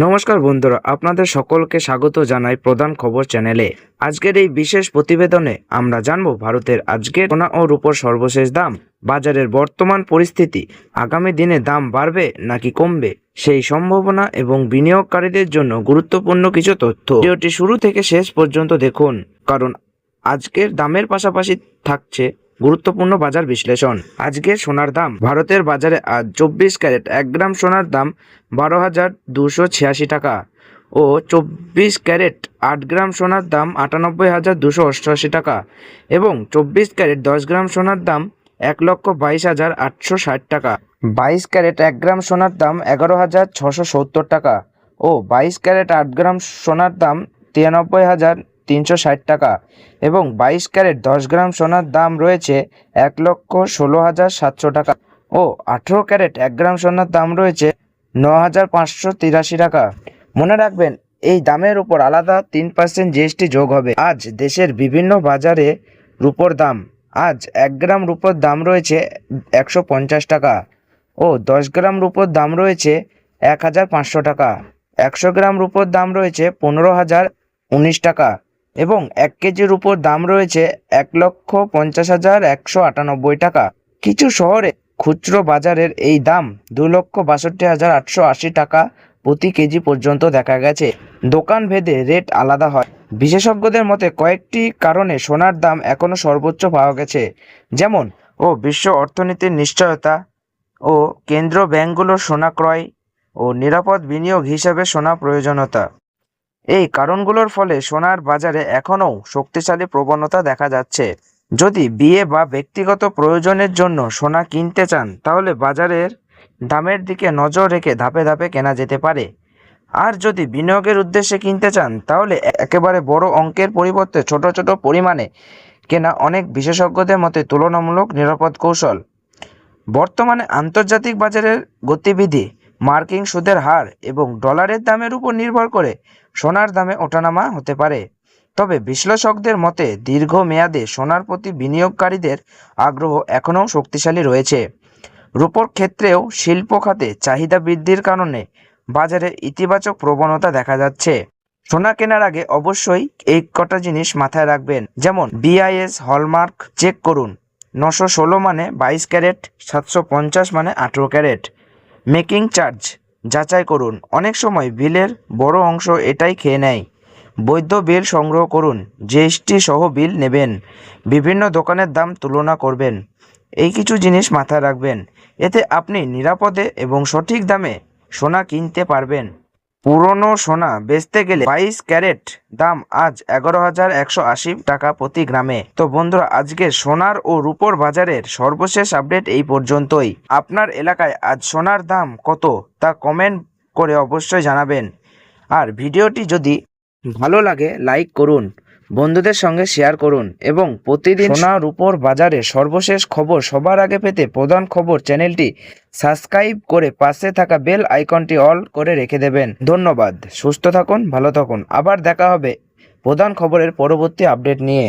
নমস্কার বন্ধুরা, আপনাদের সকলকে স্বাগত জানাই প্রধান খবর চ্যানেলে। আজকের এই বিশেষ প্রতিবেদনে আমরা জানবো ভারতের আজকের সোনা ও রূপোর সর্বশেষ দাম, বাজারের বর্তমান পরিস্থিতি, আগামী দিনে দাম বাড়বে নাকি কমবে সেই সম্ভাবনা এবং বিনিয়োগকারীদের জন্য গুরুত্বপূর্ণ কিছু তথ্য। ভিডিওটি শুরু থেকে শেষ পর্যন্ত দেখুন, কারণ আজকের দামের পাশাপাশি থাকছে গুরুত্বপূর্ণ বাজার বিশ্লেষণ। আজকে সোনার দাম। ভারতের বাজারে আজ 24 ক্যারেট 1 গ্রাম সোনার দাম 12,286 টাকা ও 24 ক্যারেট 8 গ্রাম সোনার দাম 98,288 টাকা এবং 24 ক্যারেট 10 গ্রাম সোনার দাম 1,22,860 টাকা। 22 ক্যারেট 1 গ্রাম সোনার দাম 11,670 টাকা ও 22 ক্যারেট 8 গ্রাম সোনার দাম 93,360 টাকা এবং 22 ক্যারেট 10 গ্রাম সোনার দাম রয়েছে 1,16,700 টাকা ও 18 ক্যারেট 1 গ্রাম সোনার দাম রয়েছে 9,583 টাকা। মনে রাখবেন, এই দামের উপর আলাদা 3% জিএসটি যোগ হবে। আজ দেশের বিভিন্ন বাজারে রূপোর দাম। আজ 1 গ্রাম রূপোর দাম রয়েছে 150 টাকা ও 10 গ্রাম রূপোর দাম রয়েছে 1,500 টাকা। 100 গ্রাম রূপোর দাম রয়েছে 15,019 টাকা এবং 1 কেজি রূপোর দাম রয়েছে 1,50,198 টাকা। কিছু শহরে খুচরো বাজারের এই দাম 2,62,880 টাকা প্রতি কেজি পর্যন্ত দেখা গেছে। দোকান ভেদে রেট আলাদা হয়। বিশেষজ্ঞদের মতে কয়েকটি কারণে সোনার দাম এখনও সর্বোচ্চ পাওয়া গেছে, যেমন বিশ্ব অর্থনীতির নিশ্চয়তা ও কেন্দ্র ব্যাংকগুলোর সোনা ক্রয় ও নিরাপদ বিনিয়োগ হিসেবে সোনা প্রয়োজনীয়তা। এই কারণগুলোর ফলে সোনার বাজারে এখনও শক্তিশালী প্রবণতা দেখা যাচ্ছে। যদি বিয়ে বা ব্যক্তিগত প্রয়োজনের জন্য সোনা কিনতে চান, তাহলে বাজারের দামের দিকে নজর রেখে ধাপে ধাপে কেনা যেতে পারে। আর যদি বিনিয়োগের উদ্দেশ্যে কিনতে চান, তাহলে একেবারে বড় অঙ্কের পরিবর্তে ছোট ছোট পরিমাণে কেনা অনেক বিশেষজ্ঞদের মতে তুলনামূলক নিরাপদ কৌশল। বর্তমানে আন্তর্জাতিক বাজারের গতিবিধি, মার্কিন সুদের হার এবং ডলারের দামের উপর নির্ভর করে সোনার দামে ওঠানামা হতে পারে। তবে বিশ্লেষকদের মতে দীর্ঘমেয়াদে সোনার প্রতি বিনিয়োগকারীদের আগ্রহ এখনও শক্তিশালী রয়েছে। রূপোর ক্ষেত্রেও শিল্প খাতে চাহিদা বৃদ্ধির কারণে বাজারে ইতিবাচক প্রবণতা দেখা যাচ্ছে। সোনা কেনার আগে অবশ্যই এই কটা জিনিস মাথায় রাখবেন, যেমন বিআইএস হলমার্ক চেক করুন, 916 মানে 22 ক্যারেট, 750 মানে 18 ক্যারেট। মেকিং চার্জ যাচাই করুন, অনেক সময় বিলের বড় অংশ এটাই খেয়ে নেয়। বৈধ বিল সংগ্রহ করুন, জিএসটি সহ বিল নেবেন। বিভিন্ন দোকানের দাম তুলনা করবেন। এই কিছু জিনিস মাথায় রাখবেন, এতে আপনি নিরাপদে এবং সঠিক দামে সোনা কিনতে পারবেন। পুরনো সোনা বেচতে গেলে 22 ক্যারেট দাম আজ 11,180 টাকা প্রতি গ্রামে। তো বন্ধুরা, আজকে সোনার ও রূপোর বাজারের সর্বশেষ আপডেট এই পর্যন্তই। আপনার এলাকায় আজ সোনার দাম কত তা কমেন্ট করে অবশ্যই জানাবেন। আর ভিডিওটি যদি ভালো লাগে লাইক করুন, বন্ধুদের সঙ্গে শেয়ার করুন এবং প্রতিদিন সোনা রূপোর বাজারে সর্বশেষ খবর সবার আগে পেতে প্রধান খবর চ্যানেলটি সাবস্ক্রাইব করে পাশে থাকা বেল আইকনটি অল করে রেখে দেবেন। ধন্যবাদ। সুস্থ থাকুন, ভালো থাকুন। আবার দেখা হবে প্রধান খবরের পরবর্তী আপডেট নিয়ে।